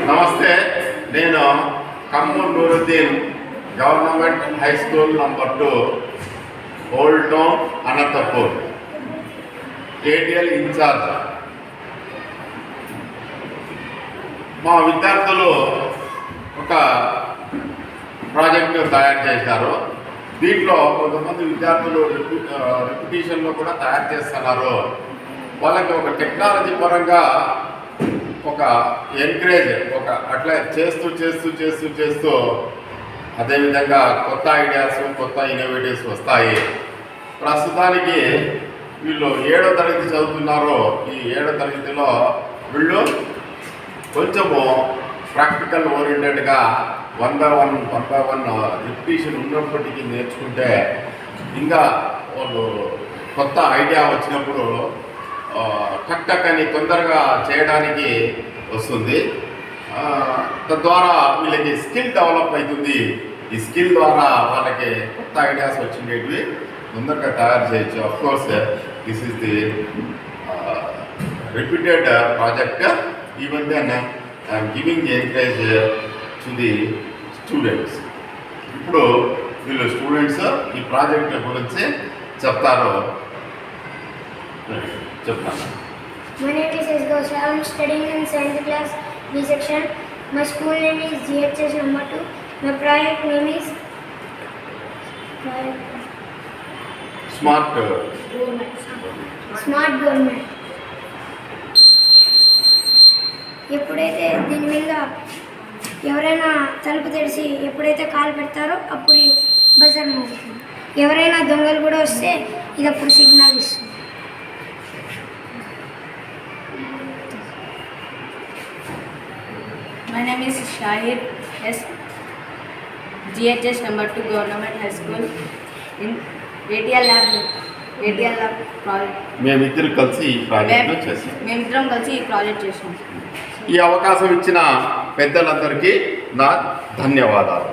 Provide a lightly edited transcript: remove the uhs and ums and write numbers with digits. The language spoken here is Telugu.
నమస్తే, నేను Khammam Nooruddin government high school number 2 old town Anantapur ATL incharge. మా విద్యార్థులు ఒక ప్రాజెక్ట్ను తయారు చేశారు. దీంట్లో కొంతమంది విద్యార్థులు రిపిటీషన్లో కూడా తయారు చేస్తున్నారు. వాళ్ళకి ఒక టెక్నాలజీ పరంగా ఒక ఎంకరేజ్, ఒక అట్లా చేస్తూ చేస్తూ చేస్తూ చేస్తూ అదేవిధంగా కొత్త ఐడియాస్, కొత్త ఇన్నోవేటివ్స్ వస్తాయి. ప్రస్తుతానికి వీళ్ళు 7వ తరగతి చదువుతున్నారు. ఈ 7వ తరగతిలో వీళ్ళు కొంచెము ప్రాక్టికల్ ఓరియంటెడ్గా 1 by 1 రిపిటీషన్ ఉన్నప్పటికీ నేర్చుకుంటే ఇంకా వాళ్ళు కొత్త ఐడియా వచ్చినప్పుడు టక్ అని తొందరగా చేయడానికి వస్తుంది. తద్వారా వీళ్ళకి స్కిల్ డెవలప్ అవుతుంది. ఈ స్కిల్ ద్వారా వాళ్ళకి కొత్త ఐడియాస్ వచ్చినవి తొందరగా తయారు చేయొచ్చు. Of course this is the repeated project. Even then I'm giving encourage to the students. ఇప్పుడు వీళ్ళు స్టూడెంట్స్ ఈ ప్రాజెక్ట్ గురించి చెప్తాను. My name is S. Gosha. I am studying in 7th class B section. My school name is GHS number 2. My project name is Smart Government. ఎప్పుడైతే దీని మీద ఎవరైనా తలుపు తెరిచి ఎప్పుడైతే కాలు పెడతారో అప్పుడు బజర్ మోగుతుంది. ఎవరైనా దొంగలు కూడా వస్తే ఇది అప్పుడు సిగ్నల్ ఇస్తుంది. My name is Shahid S. GHS number 2 Government High School in ATL Lab project. మేమిద్దరం కలిసి ఈ ప్రాజెక్ట్ చేసాం. మేమిద్దరం కలిసి ఈ ప్రాజెక్ట్ చేసాం. ఈ అవకాశం ఇచ్చిన పెద్దలందరికీ నా ధన్యవాదాలు.